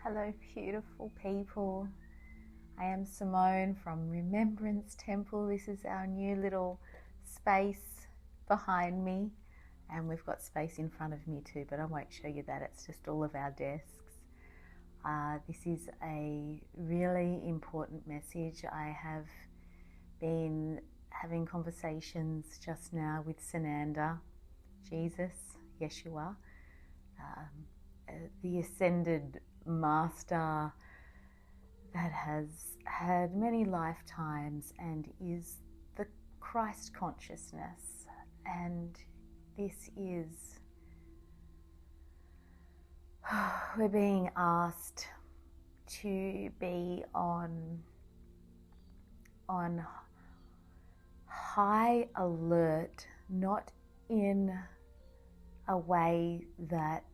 Hello, beautiful people. I am Simone from Remembrance Temple. This is our new little space behind me, and we've got space in front of me too, but I won't show you that. It's just all of our desks. This is a really important message. I have been having conversations just now with Sananda, Jesus, Yeshua, the ascended master that has had many lifetimes and is the Christ consciousness. And this is, we're being asked to be on high alert, not in a way that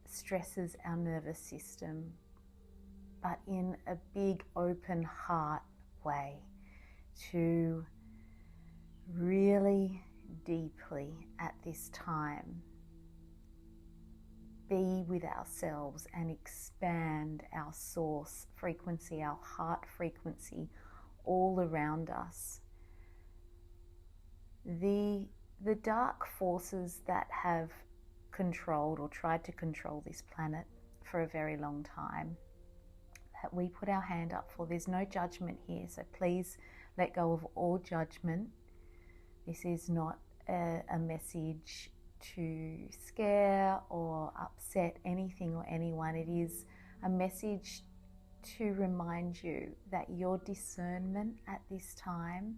stresses our nervous system, but in a big open heart way, to really deeply at this time be with ourselves and expand our source frequency, our heart frequency all around us. The dark forces that have controlled or tried to control this planet for a very long time, that we put our hand up for. There's no judgment here, so please let go of all judgment. This is not a message to scare or upset anything or anyone. It is a message to remind you that your discernment at this time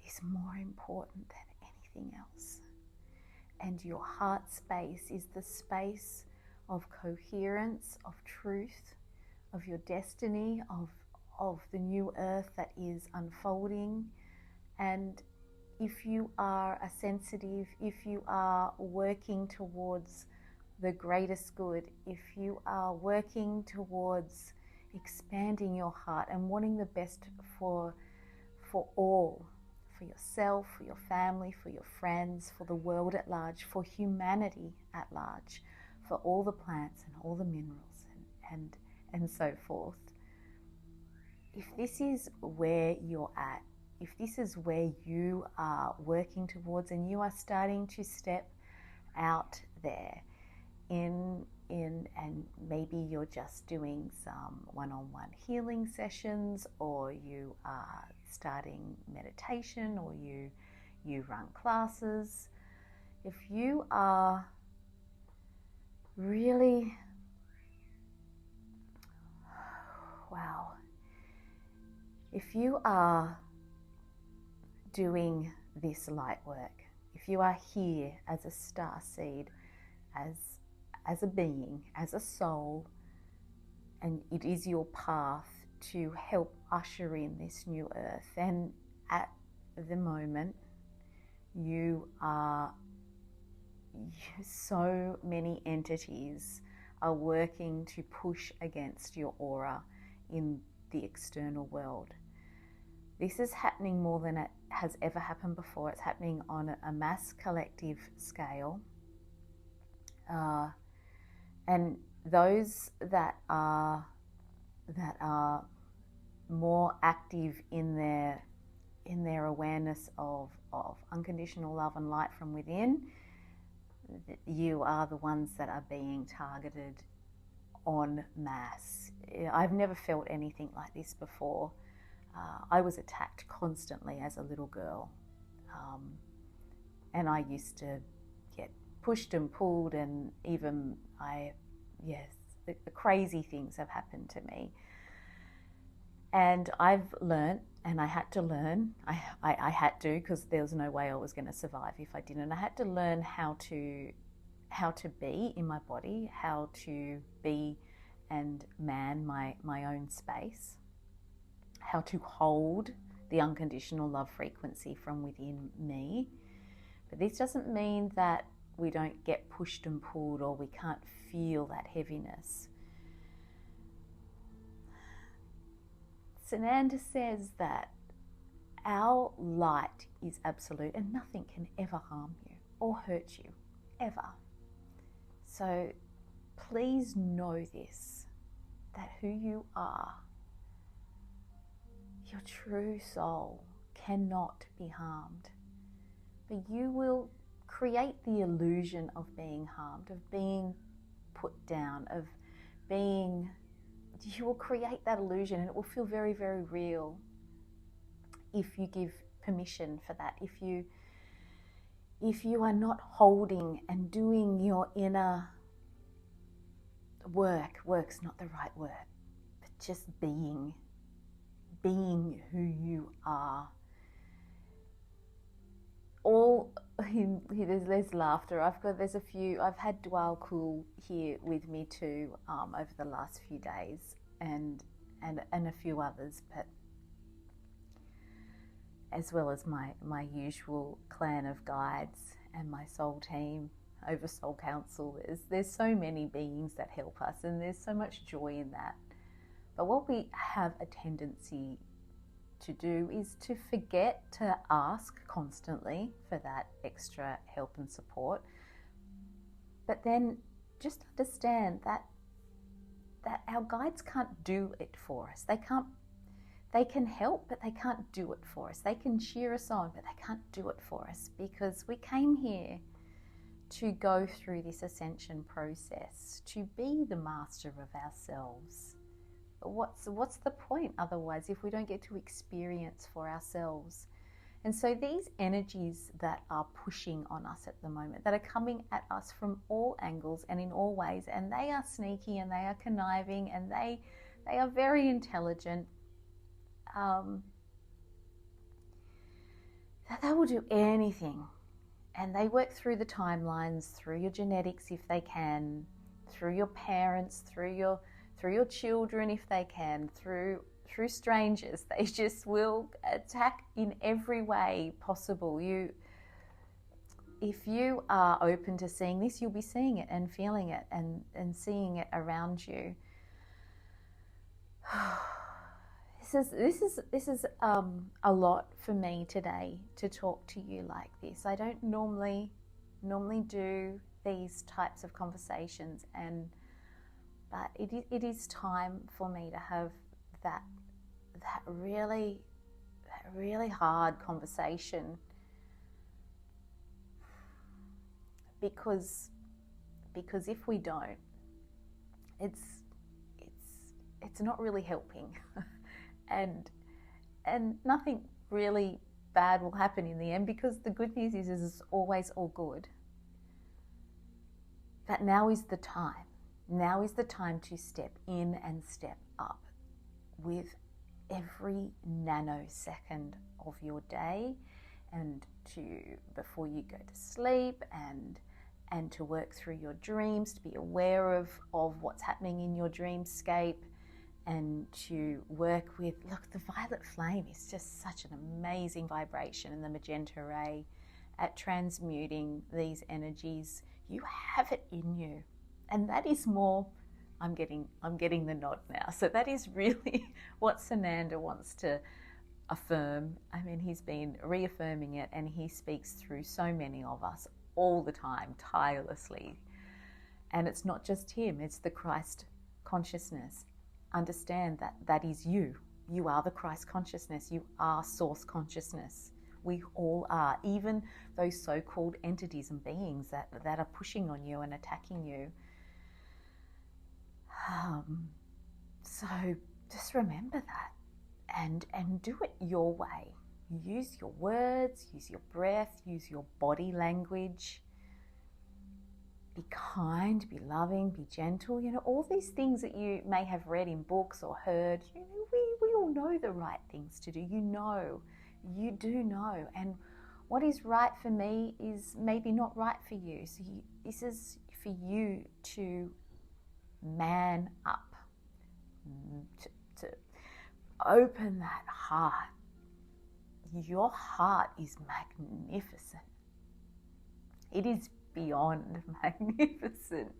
is more important than anything else. And your heart space is the space of coherence, of truth, of your destiny, of the new earth that is unfolding. And if you are a sensitive, if you are working towards the greatest good, if you are working towards expanding your heart and wanting the best for all, for yourself, for your family, for your friends, for the world at large, for humanity at large, for all the plants and all the minerals and so forth. If this is where you're at, if this is where you are working towards and you are starting to step out there in and maybe you're just doing some one-on-one healing sessions, or you are starting meditation, or you run classes, if you are really, if you are doing this light work, if you are here as a starseed, as a being, as a soul, and it is your path to help usher in this new earth, then at the moment so many entities are working to push against your aura in the external world. This is happening more than it has ever happened before. It's happening on a mass collective scale. And those that are more active in their awareness of unconditional love and light from within, you are the ones that are being targeted en masse. I've never felt anything like this before. I was attacked constantly as a little girl, and I used to get pushed and pulled, and even the crazy things have happened to me. And I've learnt, and I had to learn, I had to, because there was no way I was going to survive if I didn't. I had to learn how to be in my body, how to be and man my own space, how to hold the unconditional love frequency from within me. But this doesn't mean that we don't get pushed and pulled, or we can't feel that heaviness. Sananda says that our light is absolute and nothing can ever harm you or hurt you, ever. So please know this. that who you are, your true soul, cannot be harmed. But you will create the illusion of being harmed, of being put down, of being, you will create that illusion, and it will feel very, very real if you give permission for that. If you are not holding and doing your inner work's not the right word, but just being who you are. There's laughter. I've had Dwal Kul here with me too over the last few days, and a few others, but as well as my usual clan of guides and my soul team over Soul Council. There's so many beings that help us, and there's so much joy in that. But what we have a tendency to do is to forget to ask constantly for that extra help and support. But then just understand that our guides can't do it for us. They can help, but they can't do it for us. They can cheer us on, but they can't do it for us, because we came here to go through this ascension process, to be the master of ourselves. What's the point otherwise if we don't get to experience for ourselves? And so these energies that are pushing on us at the moment, that are coming at us from all angles and in all ways, and they are sneaky and they are conniving and they are very intelligent, they will do anything. And they work through the timelines, through your genetics if they can, through your parents, through your children if they can, through strangers. They just will attack in every way possible. If you are open to seeing this, you'll be seeing it and feeling it and seeing it around you. This is a lot for me today to talk to you like this. I don't normally do these types of conversations, but it is time for me to have that really hard conversation, because if we don't, it's not really helping. And nothing really bad will happen in the end, because the good news is it's always all good. But now is the time. Now is the time to step in and step up with every nanosecond of your day, and before you go to sleep, and to work through your dreams, to be aware of what's happening in your dreamscape, and to work with, look, the violet flame is just such an amazing vibration, and the magenta ray at transmuting these energies. You have it in you, and that is more, I'm getting the nod now. So that is really what Sananda wants to affirm. I mean, he's been reaffirming it, and he speaks through so many of us all the time, tirelessly. And it's not just him, it's the Christ consciousness. Understand that is you. You are the Christ consciousness. You are source consciousness. We all are, even those so-called entities and beings that are pushing on you and attacking you. So just remember that, and do it your way. Use your words, use your breath, use your body language. Be kind, be loving, be gentle. All these things that you may have read in books or heard, we all know the right things to do. You do know. And what is right for me is maybe not right for you. So this is for you to man up, to open that heart. Your heart is magnificent. It is beyond magnificent.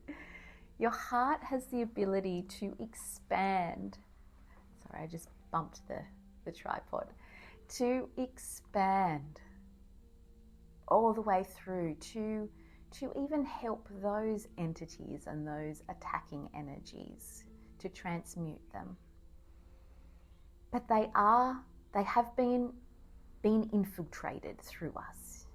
Your heart has the ability to expand. Sorry, I just bumped the tripod. To expand all the way through to even help those entities and those attacking energies to transmute them. But they have been infiltrated through us.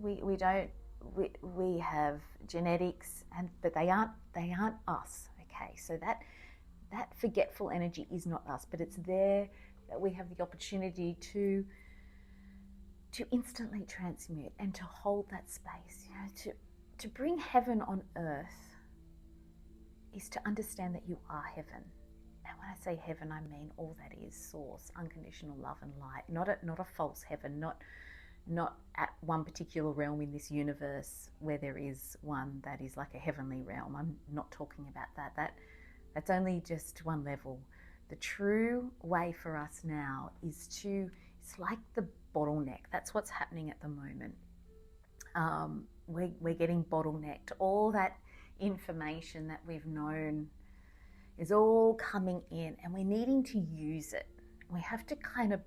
We have genetics, but they aren't us. Okay, so that forgetful energy is not us, but it's there that we have the opportunity to instantly transmute and to hold that space. To bring heaven on earth is to understand that you are heaven. And when I say heaven, I mean all that is source, unconditional love and light, not a false heaven, not at one particular realm in this universe where there is one that is like a heavenly realm. I'm not talking about that. That's only just one level. The true way for us now is it's like the bottleneck. That's what's happening at the moment. We're getting bottlenecked. All that information that we've known is all coming in, and we're needing to use it. We have to kind of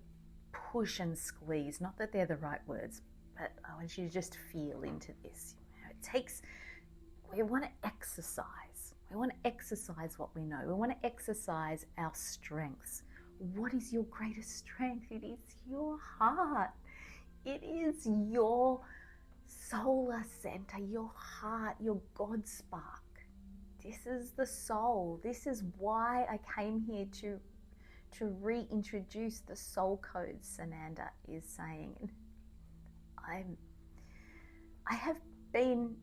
push and squeeze. Not that they're the right words, but I want you to just feel into this. We want to exercise. We want to exercise what we know. We want to exercise our strengths. What is your greatest strength? It is your heart. It is your solar center, your heart, your God spark. This is the soul. This is why I came here to reintroduce the soul code. Sananda is saying, I have been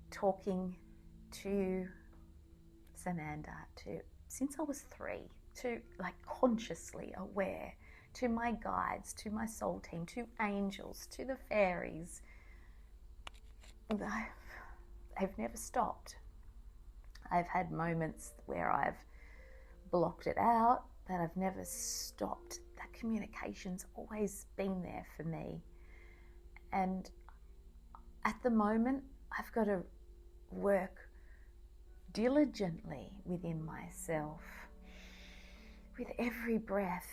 talking to Sananda since I was 3, to like consciously aware, to my guides, to my soul team, to angels, to the fairies. I've never stopped. I've had moments where I've blocked it out, but I've never stopped. That communication's always been there for me. And at the moment, I've got to work diligently within myself, with every breath,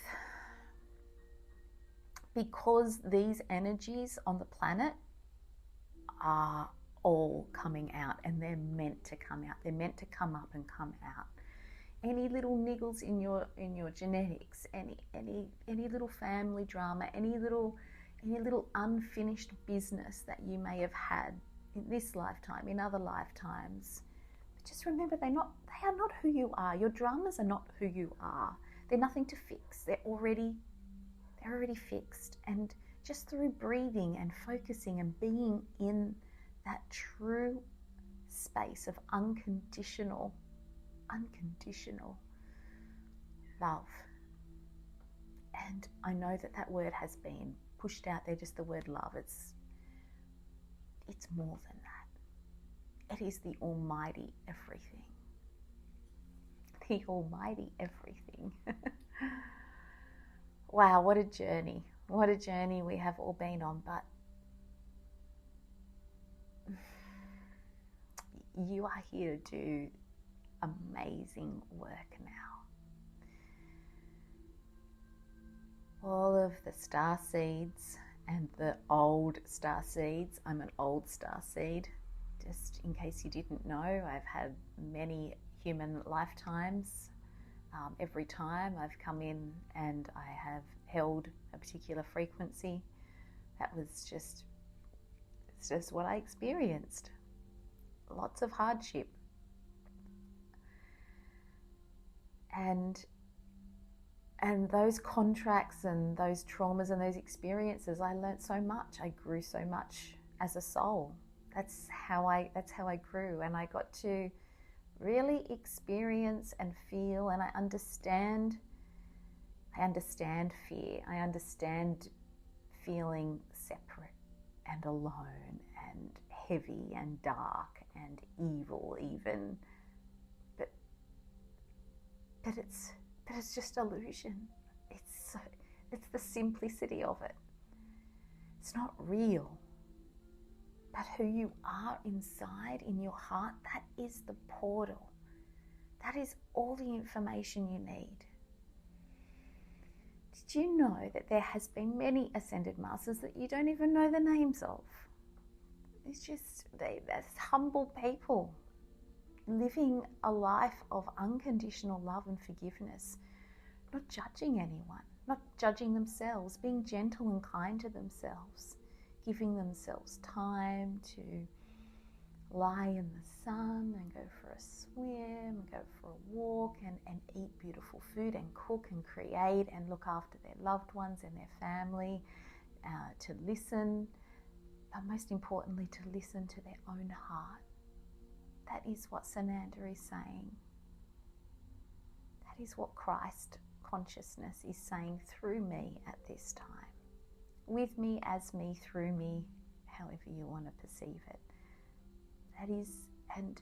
because these energies on the planet are all coming out, and they're meant to come out. They're meant to come up and come out. Any little niggles in your genetics, any little family drama, any little unfinished business that you may have had in this lifetime, in other lifetimes. But just remember, they are not who you are. Your dramas are not who you are. They're nothing to fix. They're already fixed. And just through breathing and focusing and being in that true space of unconditional love. And I know that word has been pushed out there, just the word love. It's more than that. It is the almighty everything. The almighty everything. Wow, what a journey. What a journey we have all been on, but you are here to do amazing work now. All of the star seeds and the old star seeds. I'm an old star seed. Just in case you didn't know, I've had many human lifetimes. Every time I've come in and I have held a particular frequency, it's just what I experienced. Lots of hardship. And those contracts and those traumas and those experiences, I learnt so much. I grew so much as a soul. That's how I grew, and I got to really experience and feel, and I understand fear. I understand feeling separate and alone and heavy and dark and evil even. But it's just illusion. It's the simplicity of it. It's not real. But who you are inside, in your heart, that is the portal. That is all the information you need. Did you know that there has been many ascended masters that you don't even know the names of? It's just, they're humble people. living a life of unconditional love and forgiveness, not judging anyone, not judging themselves, being gentle and kind to themselves, giving themselves time to lie in the sun and go for a swim, go for a walk and eat beautiful food and cook and create and look after their loved ones and their family, to listen, but most importantly to listen to their own heart. That is what Sananda is saying. That is what Christ consciousness is saying through me at this time. With me, as me, through me, however you want to perceive it. That is, and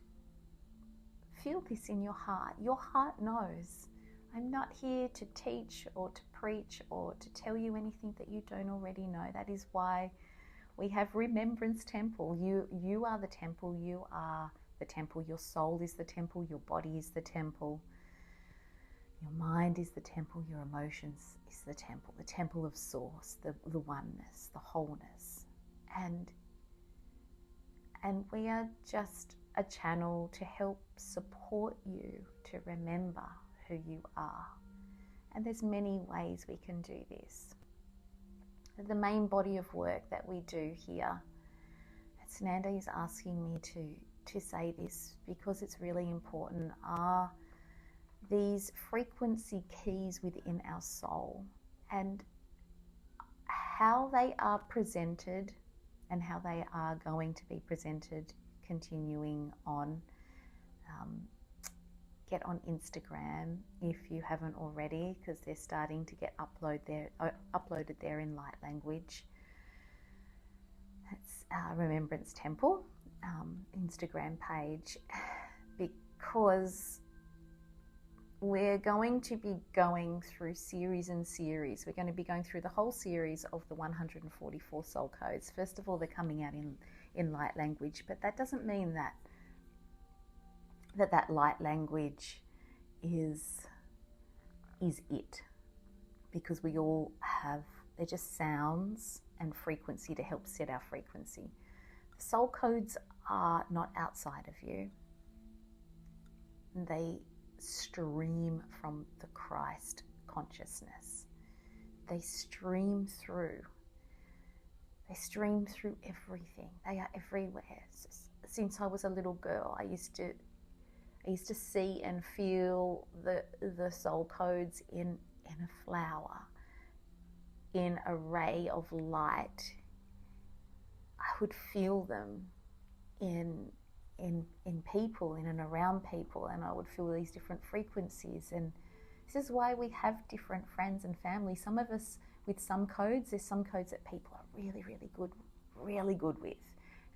feel this in your heart. Your heart knows. I'm not here to teach or to preach or to tell you anything that you don't already know. That is why we have Remembrance Temple. You are the temple. You are the temple. Your soul is the temple. Your body is the temple. Your mind is the temple. Your emotions is the temple of source, the oneness, the wholeness. And we are just a channel to help support you to remember who you are. And there's many ways we can do this. The main body of work that we do here, Sananda is asking me to say this because it's really important, are these frequency keys within our soul, and how they are presented and how they are going to be presented continuing on. Get on Instagram if you haven't already, because they're starting to get uploaded there in light language. That's Remembrance Temple Instagram page, because we're going to be going through series and series. We're going to be going through the whole series of the 144 soul codes. First of all, they're coming out in light language, but that doesn't mean that light language is it, because we all have, they're just sounds and frequency to help set our frequency. The soul codes are not outside of you. They stream from the Christ consciousness. They stream through everything. They are everywhere. Since I was a little girl, I used to see and feel the soul codes in a flower, in a ray of light. I would feel them in people, in and around people, and I would feel these different frequencies. And this is why we have different friends and family. Some of us with some codes, there's some codes that people are really good with,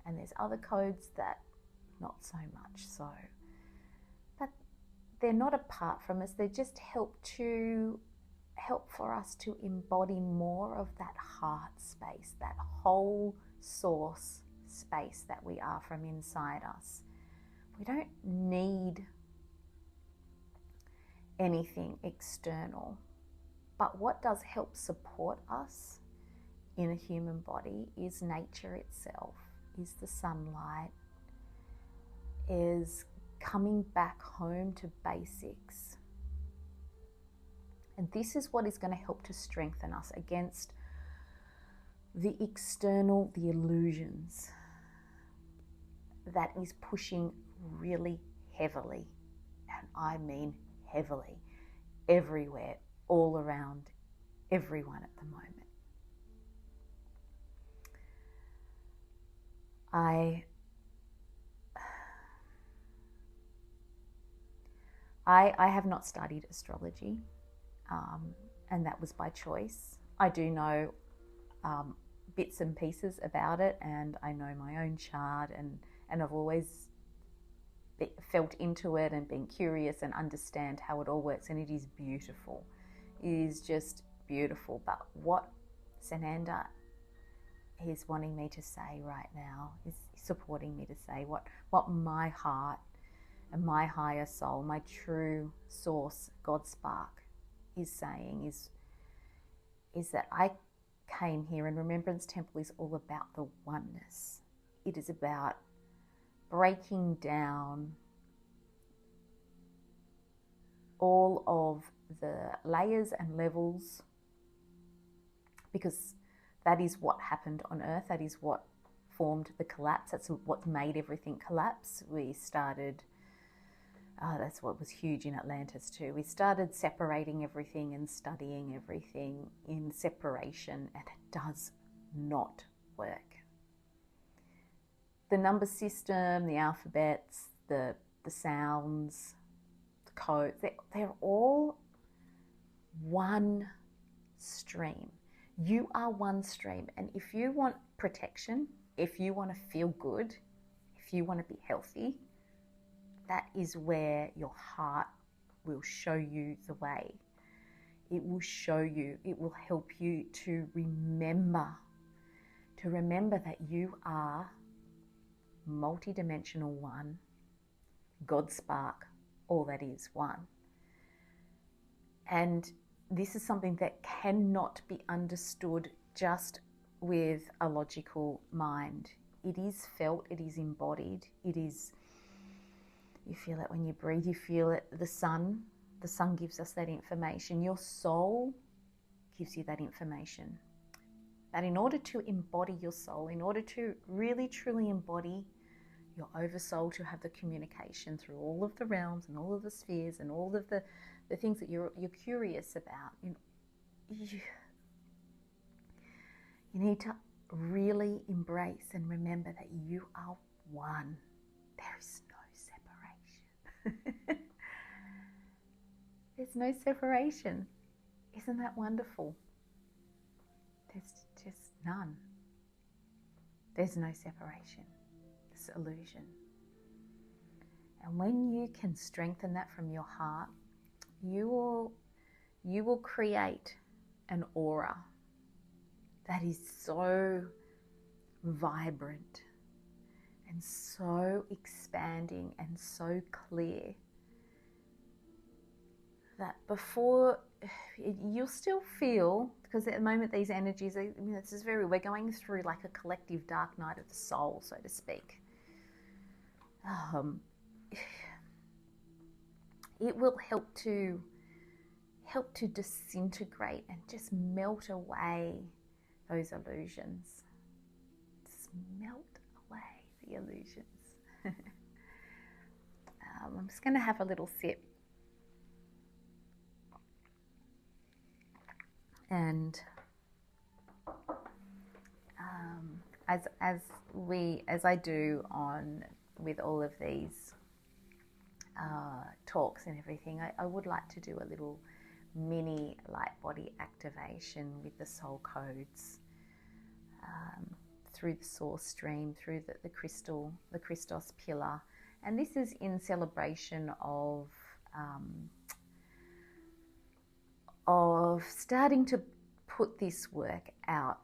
and there's other codes that not so much so. But they're not apart from us. They just help for us to embody more of that heart space, that whole source space that we are from inside us. We don't need anything external, but what does help support us in a human body is nature itself, is the sunlight, is coming back home to basics. And this is what is going to help to strengthen us against the external, the illusions that is pushing really heavily, and I mean heavily, everywhere, all around everyone at the moment. I have not studied astrology, and that was by choice. I do know bits and pieces about it, and I know my own chart, and I've always felt into it and been curious and understand how it all works, and it is beautiful. It is just beautiful. But what Sananda is wanting me to say right now, is supporting me to say what my heart and my higher soul, my true source, God spark, is saying is that I came here, and Remembrance Temple is all about the oneness. It is about breaking down all of the layers and levels, because that is what happened on Earth. That is what formed the collapse. That's what made everything collapse. We started, that's what was huge in Atlantis too. We started separating everything and studying everything in separation, and it does not work. The number system, the alphabets, the sounds, the codes, they're all one stream. You are one stream, and if you want protection, if you want to feel good, if you want to be healthy, that is where your heart will show you the way. It will show you, it will help you to remember that you are multidimensional one, God spark, all that is one. And this is something that cannot be understood just with a logical mind. It is felt, it is embodied, it is, you feel it when you breathe, you feel it. The sun gives us that information. Your soul gives you that information. But in order to embody your soul, in order to really truly embody your oversoul, to have the communication through all of the realms and all of the spheres and all of the things that you're curious about, you need to really embrace and remember that you are one. There is no separation. There's no separation. Isn't that wonderful? There's just none. There's no separation. It's illusion. And when you can strengthen that from your heart, you will create an aura that is so vibrant and so expanding and so clear that before, you'll still feel, because at the moment these energies, this is we're going through like a collective dark night of the soul, so to speak. It will help to disintegrate and just melt away those illusions. Just melt away the illusions. I'm just going to have a little sip. And as I do with all of these talks and everything, I would like to do a little mini light body activation with the soul codes through the source stream, through the crystal, the Christos pillar, and this is in celebration of starting to put this work out.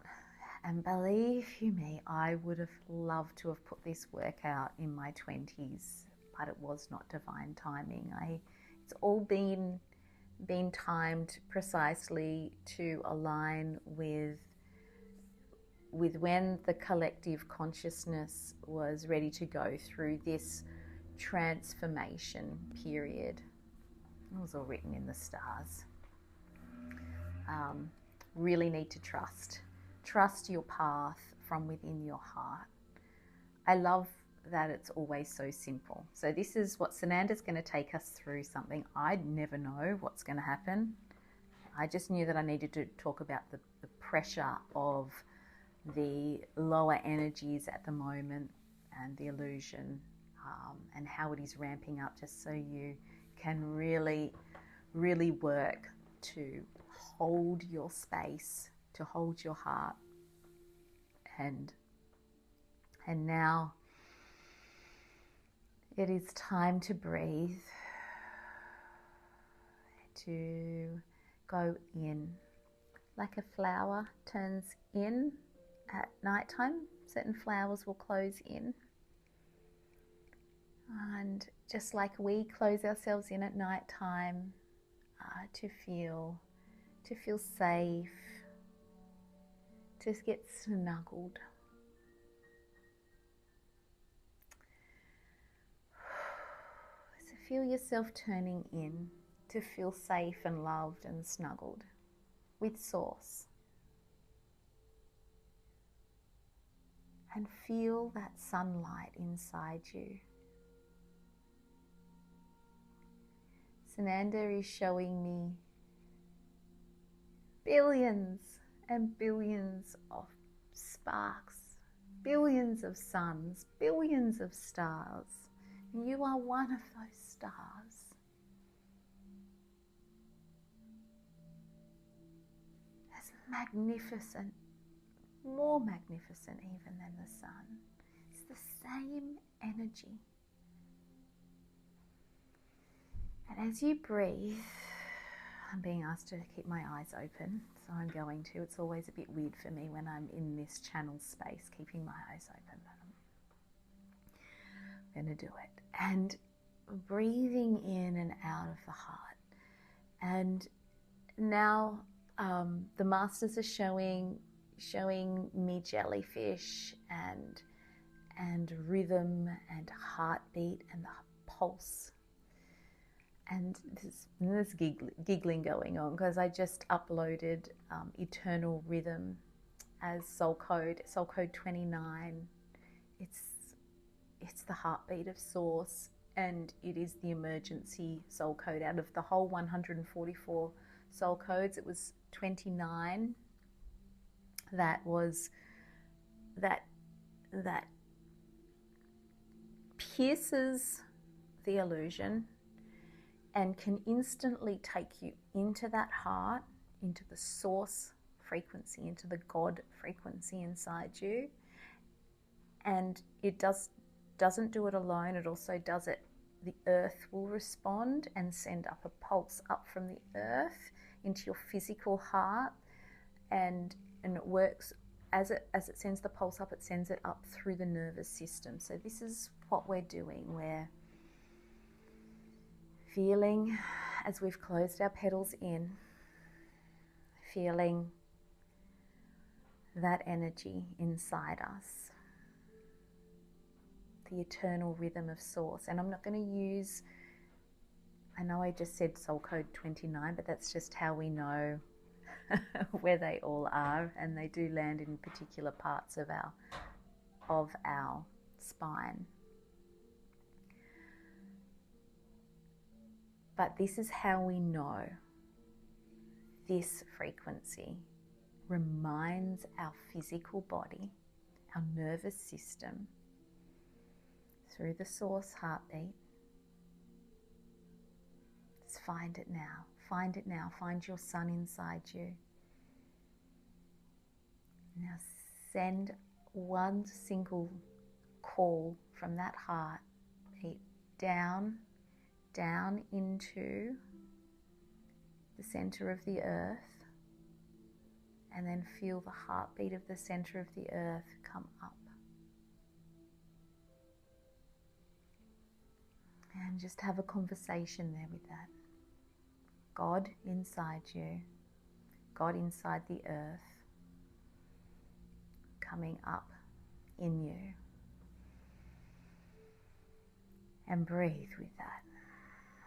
And believe you me, I would have loved to have put this work out in my 20s, but it was not divine timing. It's all been timed precisely to align with when the collective consciousness was ready to go through this transformation period. It was all written in the stars. Really need to trust your path from within your heart. I love that it's always so simple. So this is what Sananda's going to take us through, something I'd never know what's going to happen. I just knew that I needed to talk about the pressure of the lower energies at the moment and the illusion, and how it is ramping up, just so you can really, really work to hold your space, to hold your heart. And now it is time to breathe, to go in. Like a flower turns in at nighttime, certain flowers will close in. And just like we close ourselves in at nighttime, to feel safe, to get snuggled. So feel yourself turning in to feel safe and loved and snuggled with Source. And feel that sunlight inside you. Sananda is showing me billions and billions of sparks, billions of suns, billions of stars. You are one of those stars. As magnificent, more magnificent even than the sun. It's the same energy. And as you breathe, I'm being asked to keep my eyes open, so I'm going to. It's always a bit weird for me when I'm in this channel space, keeping my eyes open, but I'm going to do it. And breathing in and out of the heart. And now the masters are showing me jellyfish and rhythm and heartbeat and the pulse. And there's giggling going on because I just uploaded Eternal Rhythm as Soul Code 29. It's the heartbeat of Source, and it is the emergency soul code. Out of the whole 144 soul codes, it was 29 that pierces the illusion and can instantly take you into that heart, into the Source frequency, into the God frequency inside you. And it doesn't do it alone, it also does it. The earth will respond and send up a pulse up from the earth into your physical heart, and it works as it sends the pulse up, it sends it up through the nervous system. So this is what we're doing. We're feeling, as we've closed our petals in, feeling that energy inside us, the eternal rhythm of Source. And I'm not going to use, I know I just said Soul Code 29, but that's just how we know where they all are, and they do land in particular parts of our spine. But this is how we know this frequency reminds our physical body, our nervous system, through the Source heartbeat. Just find it now. Find it now. Find your sun inside you. Now send one single call from that heartbeat down into the center of the earth, and then feel the heartbeat of the center of the earth come up. And just have a conversation there with that. God inside you, God inside the earth, coming up in you. And breathe with that.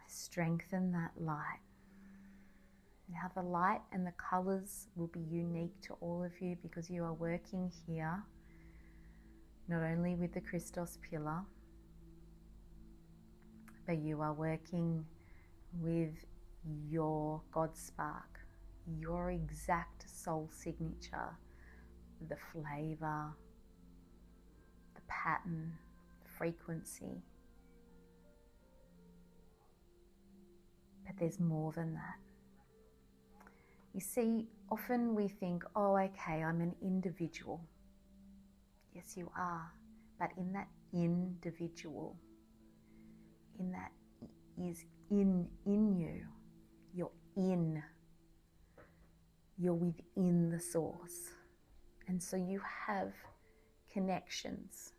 Strengthen that light. Now the light and the colors will be unique to all of you because you are working here not only with the Christos pillar, but you are working with your God spark, your exact soul signature, the flavor, the pattern, the frequency. But there's more than that. You see, often we think, oh, okay, I'm an individual. Yes, you are. But in that individual, in that is in you, you're within the Source. And so you have connections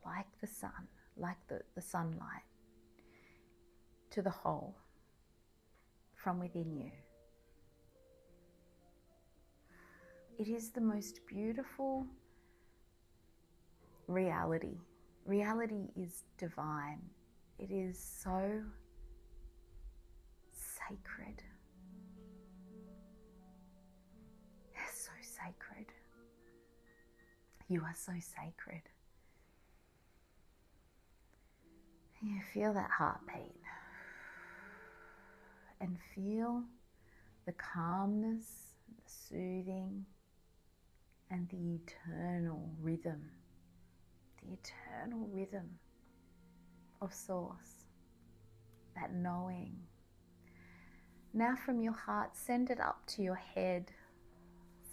like the sun, like the sunlight, to the whole from within you. It is the most beautiful reality. Reality is divine. It is so sacred. They're so sacred. You are so sacred. You feel that heartbeat and feel the calmness, the soothing, and the eternal rhythm of Source, that knowing. Now from your heart, send it up to your head.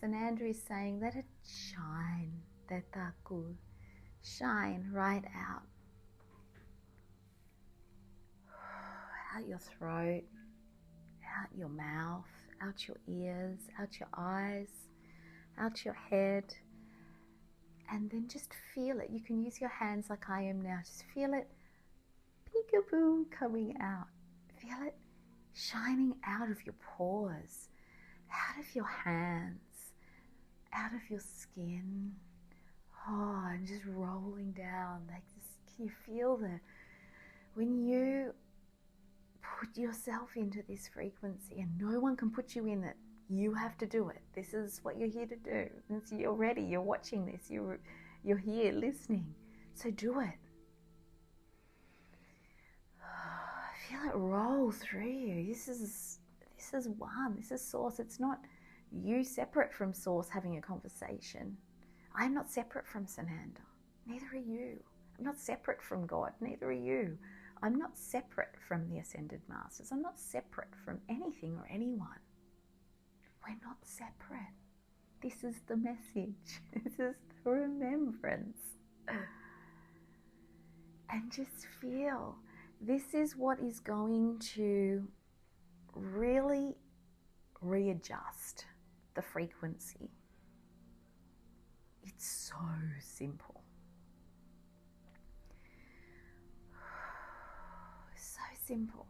Sananda is saying, let it shine, tetaku, shine right out. Out your throat, out your mouth, out your ears, out your eyes, out your head. And then just feel it. You can use your hands like I am now. Just feel it, peekaboo, coming out. Feel it shining out of your pores, out of your hands, out of your skin. Oh, and just rolling down. Like this, can you feel when you put yourself into this frequency, and no one can put you in it. You have to do it. This is what you're here to do. You're ready. You're watching this. You're here listening. So do it. Feel it roll through you. This is one. This is Source. It's not you separate from Source having a conversation. I'm not separate from Sananda. Neither are you. I'm not separate from God. Neither are you. I'm not separate from the Ascended Masters. I'm not separate from anything or anyone. We're not separate. This is the message. This is the remembrance. And just feel, this is what is going to really readjust the frequency. It's so simple. So simple.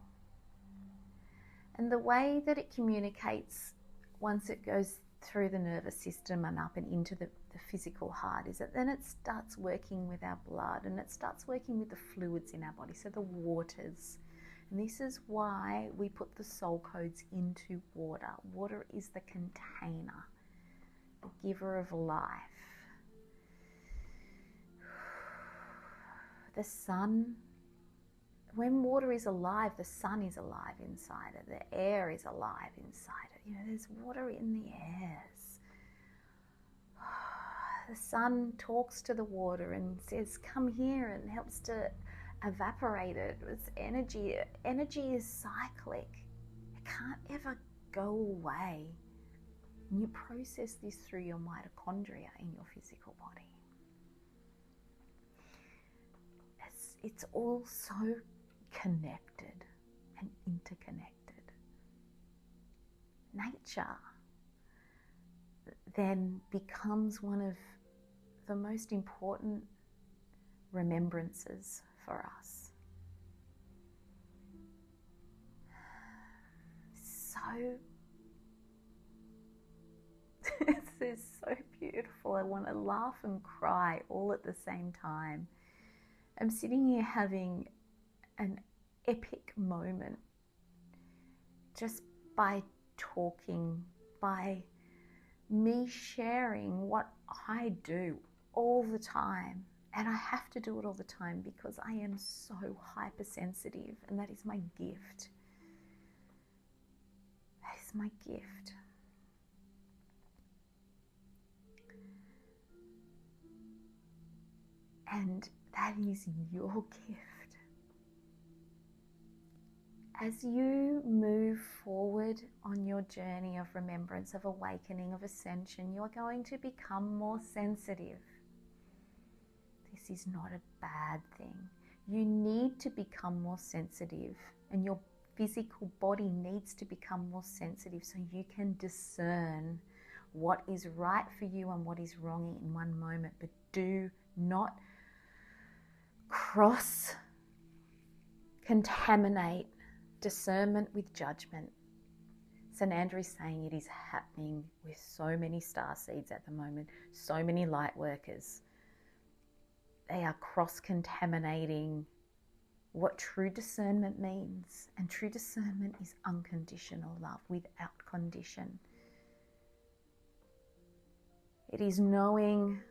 And the way that it communicates once it goes through the nervous system and up and into the physical heart is that then it starts working with our blood, and it starts working with the fluids in our body, so the waters. And this is why we put the soul codes into water. Water is the container, the giver of life. The sun, when water is alive, the sun is alive inside it. The air is alive inside it. You know, there's water in the airs. The sun talks to the water and says, come here, and helps to evaporate it. It's energy. Energy is cyclic. It can't ever go away. And you process this through your mitochondria in your physical body. It's all so connected and interconnected. Nature then becomes one of the most important remembrances for us. This is so beautiful. I want to laugh and cry all at the same time. I'm sitting here having an epic moment just by talking, by me sharing what I do all the time. And I have to do it all the time because I am so hypersensitive, and that is my gift. That is my gift. And that is your gift. As you move forward on your journey of remembrance, of awakening, of ascension, you are going to become more sensitive. This is not a bad thing. You need to become more sensitive, and your physical body needs to become more sensitive so you can discern what is right for you and what is wrong in one moment. But do not contaminate discernment with judgment. Sananda is saying it is happening with so many starseeds at the moment, so many light workers. They are cross-contaminating what true discernment means. And true discernment is unconditional love without condition. It is knowing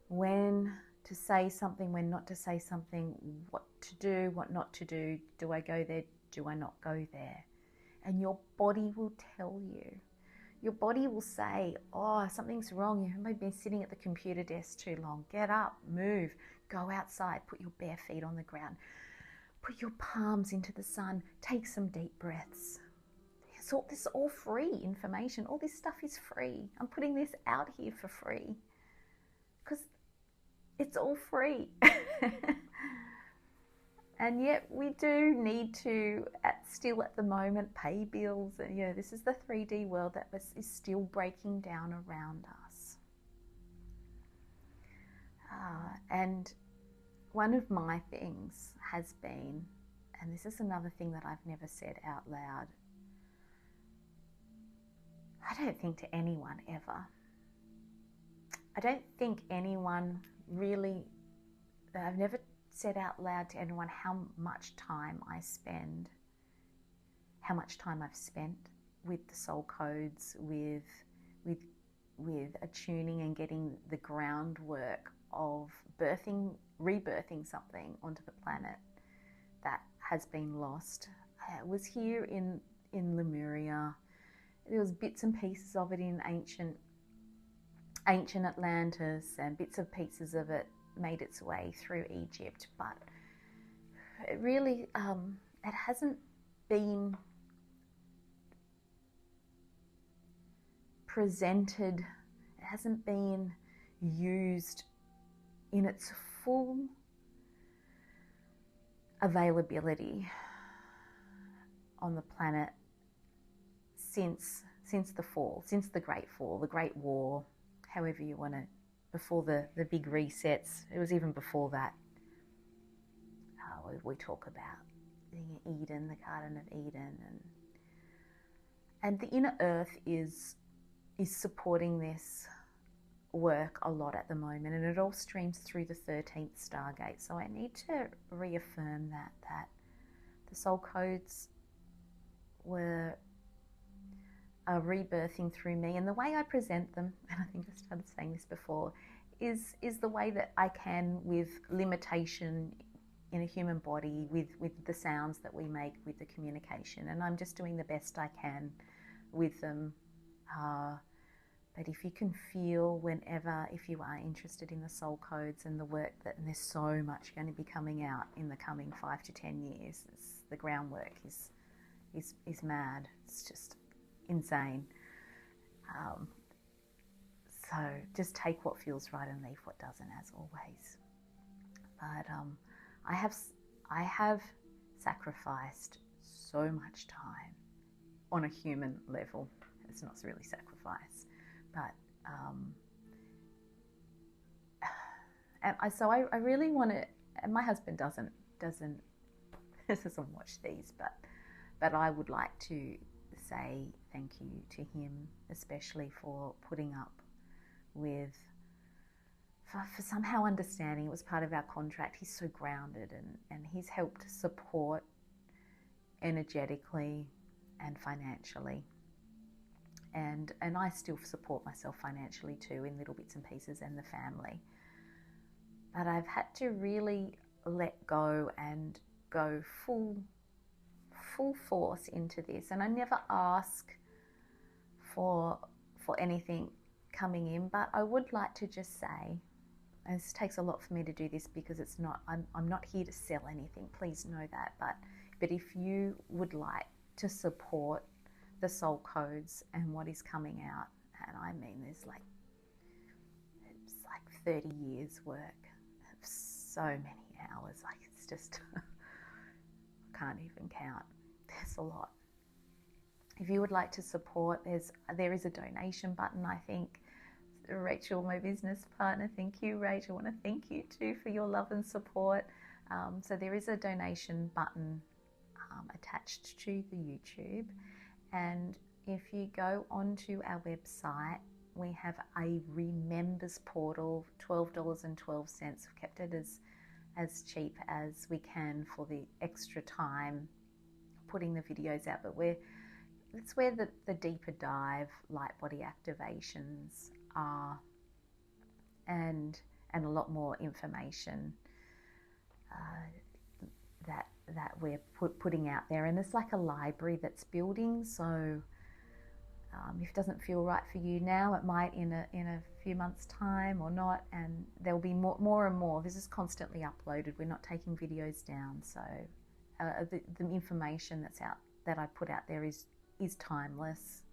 when to say something, when not to say something, what to do, what not to do. Do I go there? Do I not go there? And your body will tell you. Your body will say, oh, something's wrong. You haven't been sitting at the computer desk too long. Get up, move, go outside, put your bare feet on the ground. Put your palms into the sun. Take some deep breaths. This is all free information. All this stuff is free. I'm putting this out here for free because it's all free. And yet we do need to, still at the moment, pay bills. And this is the 3D world that is still breaking down around us. And one of my things has been, and this is another thing that I've never said out loud, I don't think to anyone ever. I don't think anyone really, I've never said out loud to anyone how much time I've spent with the soul codes, with attuning and getting the groundwork of rebirthing something onto the planet that has been lost. I was here in Lemuria. There was bits and pieces of it in ancient Atlantis, and bits and pieces of it made its way through Egypt, but it really it hasn't been presented, it hasn't been used in its full availability on the planet since the fall, since the Great Fall, the Great War, however you want to, before the big resets. It was even before that. We talk about Eden, the Garden of Eden, and the inner earth is supporting this work a lot at the moment, and it all streams through the 13th Stargate. So I need to reaffirm that the soul codes are rebirthing through me, and the way I present them, and I think I started saying this before, is the way that I can, with limitation in a human body, with the sounds that we make, with the communication, and I'm just doing the best I can with them. But if you can feel whenever, if you are interested in the soul codes and the work and there's so much going to be coming out in the coming 5 to 10 years, the groundwork is mad. It's just insane. So just take what feels right and leave what doesn't, as always. But I have sacrificed so much time on a human level. It's not really sacrifice, but I really want to. And my husband doesn't watch these, but I would like to say thank you to him, especially for putting up with, for somehow understanding. It was part of our contract. He's so grounded, and he's helped support energetically and financially. And I still support myself financially too, in little bits and pieces, and the family. But I've had to really let go and go full force into this. And I never ask for anything coming in, but I would like to just say, and this takes a lot for me to do this because it's not, I'm not here to sell anything, please know that, but if you would like to support the soul codes and what is coming out, and I mean it's like 30 years work of so many hours, like it's just I can't even count. There's a lot. If you would like to support, there is a donation button, I think. Rachel, my business partner, thank you, Rachel. I want to thank you too for your love and support. So there is a donation button attached to the YouTube, and if you go onto our website, we have a Remembers portal, $12.12. We've kept it as as cheap as we can for the extra time putting the videos out, but it's where the deeper dive light body activations are, and a lot more information that we're putting out there. And it's like a library that's building, so if it doesn't feel right for you now, it might in a few months' time or not, and there'll be more and more. This is constantly uploaded. We're not taking videos down, so the information that I put out there is timeless.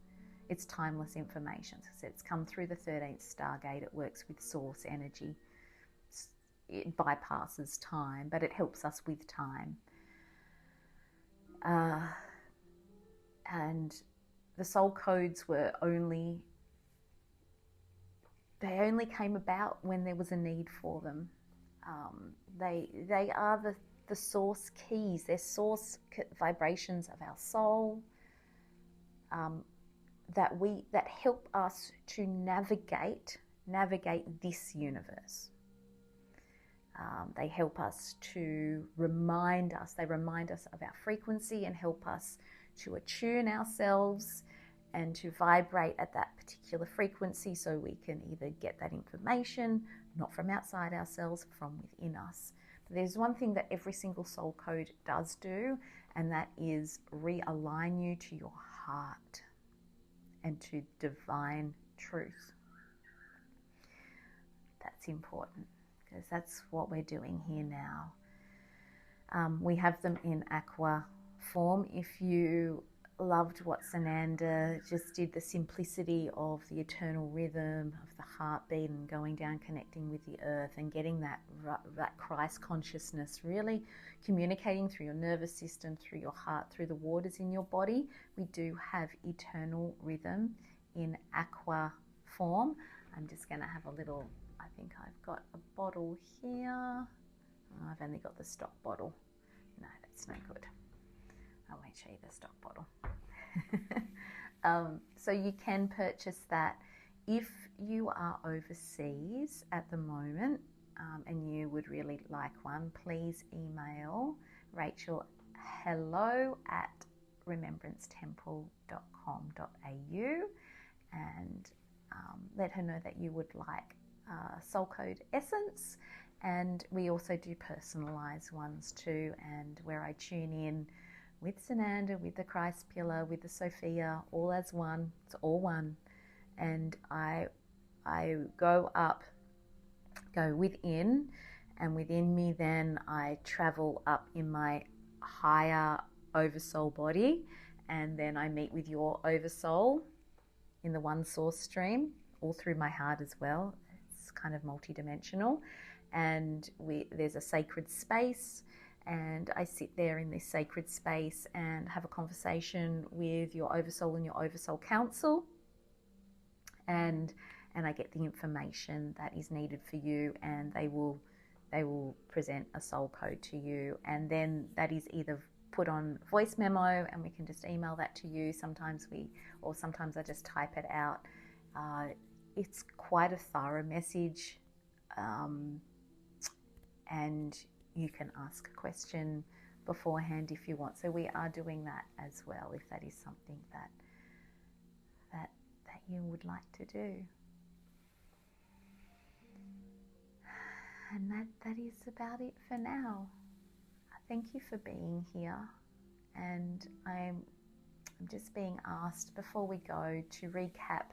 It's timeless information. So it's come through the 13th Stargate. It works with source energy. It bypasses time, but it helps us with time. And the soul codes only came about when there was a need for them. They are the source keys. They're source vibrations of our soul that help us to navigate this universe. They help us to remind us. They remind us of our frequency and help us to attune ourselves and to vibrate at that particular frequency, so we can either get that information not from outside ourselves, from within us. But there's one thing that every single soul code does do, and that is realign you to your heart and to divine truth. That's important, because that's what we're doing here now. We have them in aqua form. If you loved what Sananda just did, the simplicity of the eternal rhythm of the heartbeat and going down, connecting with the earth and getting that Christ consciousness, really communicating through your nervous system, through your heart, through the waters in your body. We do have eternal rhythm in aqua form. I'm just going to have a little, I think I've got a bottle here. Oh, I've only got the stock bottle. No, that's no good. I won't show you the stock bottle. So you can purchase that. If you are overseas at the moment and you would really like one, please email Rachel hello@remembrancetemplecomm.au and let her know that you would like Soul Code Essence. And we also do personalized ones too, and where I tune in with Sananda, with the Christ Pillar, with the Sophia, all as one. It's all one. And I go within, and within me then I travel up in my higher oversoul body, and then I meet with your oversoul in the one source stream, all through my heart as well. It's kind of multidimensional. And there's a sacred space, and I sit there in this sacred space and have a conversation with your oversoul and your oversoul council, and I get the information that is needed for you, and they will present a soul code to you, and then that is either put on voice memo and we can just email that to you. Sometimes I just type it out. It's quite a thorough message. And you can ask a question beforehand if you want. So we are doing that as well, if that is something that you would like to do. And that is about it for now. Thank you for being here. And I'm just being asked before we go to recap,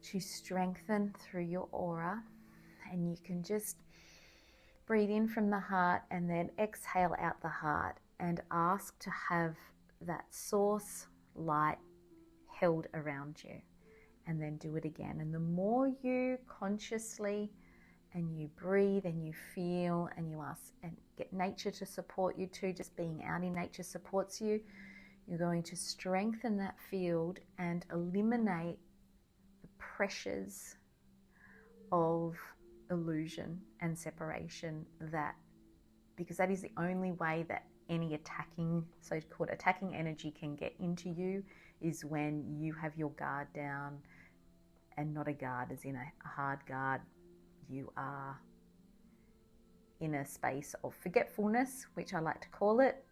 to strengthen through your aura. And you can just breathe in from the heart and then exhale out the heart, and ask to have that source light held around you, and then do it again. And the more you consciously and you breathe and you feel and you ask and get nature to support you too, just being out in nature supports you, you're going to strengthen that field and eliminate the pressures of illusion and separation, because that is the only way that any so-called attacking energy can get into you, is when you have your guard down, and not a guard as in a hard guard. You are in a space of forgetfulness, which I like to call it,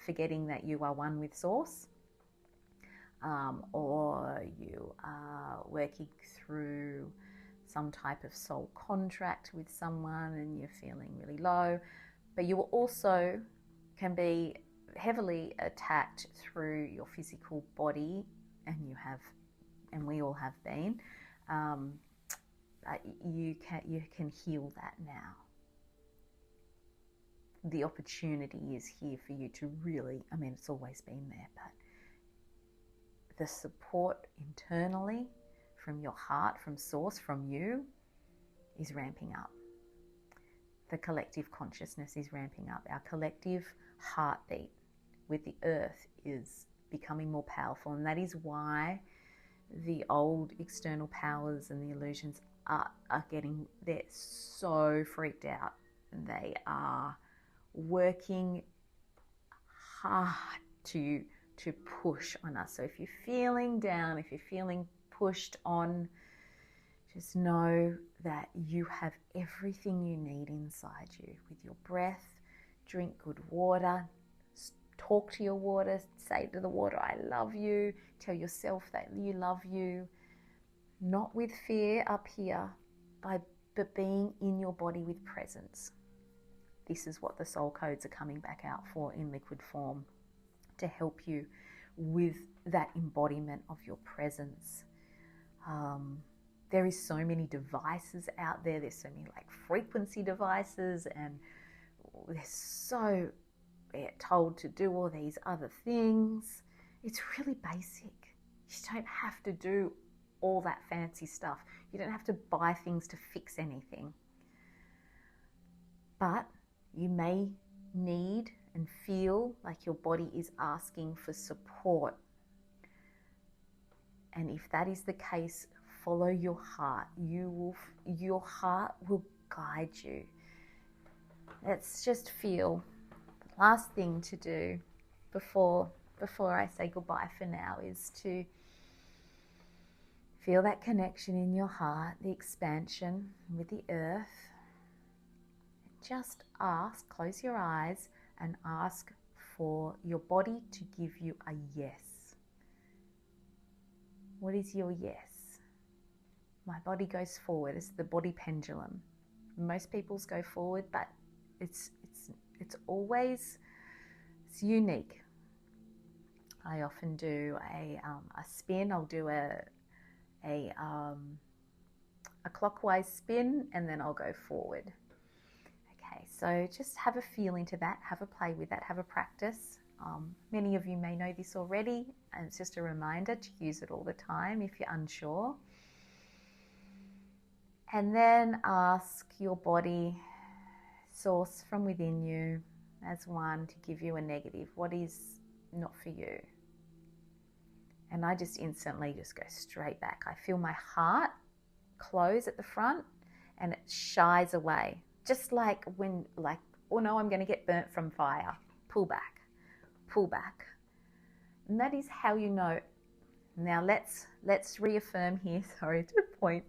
forgetting that you are one with Source, or you are working through some type of soul contract with someone and you're feeling really low, but you also can be heavily attacked through your physical body, and we all have been. You can heal that now. The opportunity is here for you to really, it's always been there, but the support internally from your heart, from Source, from you, is ramping up. The collective consciousness is ramping up. Our collective heartbeat with the earth is becoming more powerful, and that is why the old external powers and the illusions they're so freaked out. They are working hard to push on us. So if you're feeling down, if you're feeling pushed on, just know that you have everything you need inside you. With your breath, drink good water, talk to your water, say to the water, I love you. Tell yourself that you love you. Not with fear up here, but being in your body with presence. This is what the soul codes are coming back out for in liquid form, to help you with that embodiment of your presence. There is so many devices out there. There's so many frequency devices, and they're told to do all these other things. It's really basic. You don't have to do all that fancy stuff. You don't have to buy things to fix anything. But you may need and feel like your body is asking for support. And if that is the case, follow your heart. Your heart will guide you. Let's just feel. The last thing to do before I say goodbye for now is to feel that connection in your heart, the expansion with the earth. Just ask, close your eyes and ask for your body to give you a yes. What is your yes? My body goes forward. It's the body pendulum. Most people's go forward, but it's unique. I often do a spin. I'll do a clockwise spin, and then I'll go forward. Okay, so just have a feel into that, have a play with that, have a practice. Many of you may know this already, and it's just a reminder to use it all the time if you're unsure. And then ask your body, Source from within you as one, to give you a negative. What is not for you? And I just instantly just go straight back. I feel my heart close at the front and it shies away. Just like when, oh no, I'm going to get burnt from fire. Pull back, pull back. And that is how you know. Now let's reaffirm here. Sorry to point.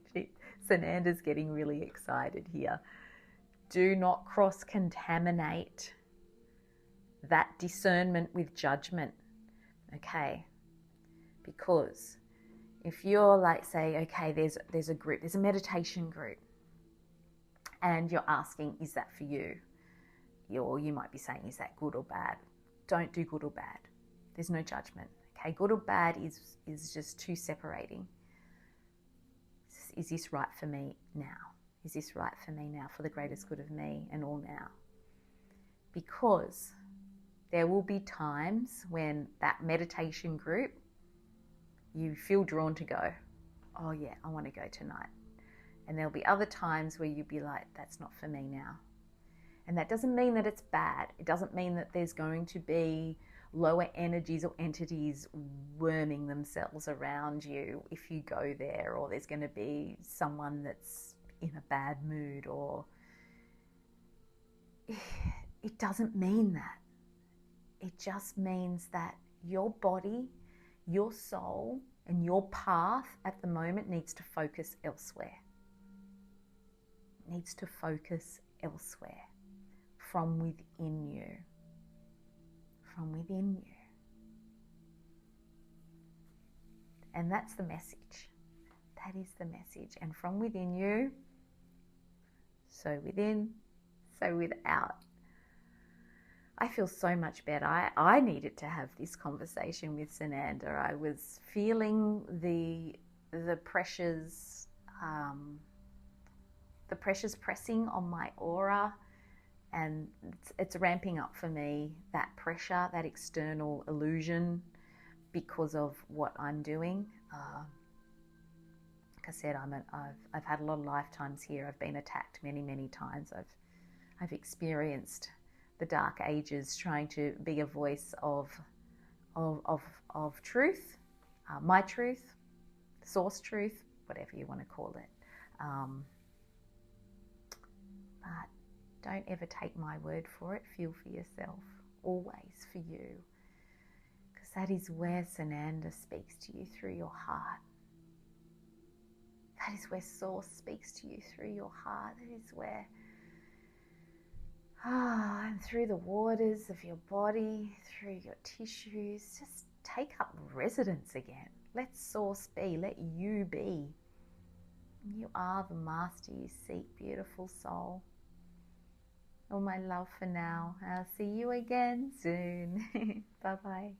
Sananda's getting really excited here. Do not cross-contaminate that discernment with judgment. Okay? Because if you're say, okay, there's a group, there's a meditation group, and you're asking, is that for you? Or you might be saying, is that good or bad? Don't do good or bad. There's no judgment. Okay, good or bad is just too separating. Is this right for me now? Is this right for me now, for the greatest good of me and all now? Because there will be times when that meditation group, you feel drawn to go, oh yeah, I want to go tonight. And there'll be other times where you'll be like, that's not for me now. And that doesn't mean that it's bad. It doesn't mean that there's going to be lower energies or entities worming themselves around you if you go there, or there's going to be someone that's in a bad mood, or it doesn't mean that. It just means that your body, your soul, and your path at the moment needs to focus elsewhere. It needs to focus elsewhere. from within you. From within you. And that's the message. That is the message. And from within you, so within, so without. I feel so much better. I needed to have this conversation with Sananda. I was feeling the pressures, pressing on my aura, and it's ramping up for me, that pressure, that external illusion, because of what I'm doing. Like I said, I've had a lot of lifetimes here. I've been attacked many times. I've experienced the dark ages trying to be a voice of truth, my truth, source truth, whatever you want to call it. But don't ever take my word for it. Feel for yourself, always for you. Because that is where Sananda speaks to you through your heart. That is where Source speaks to you through your heart. That is where, and through the waters of your body, through your tissues, just take up residence again. Let Source be. Let you be. You are the master you seek, beautiful soul. All my love for now. I'll see you again soon. Bye-bye.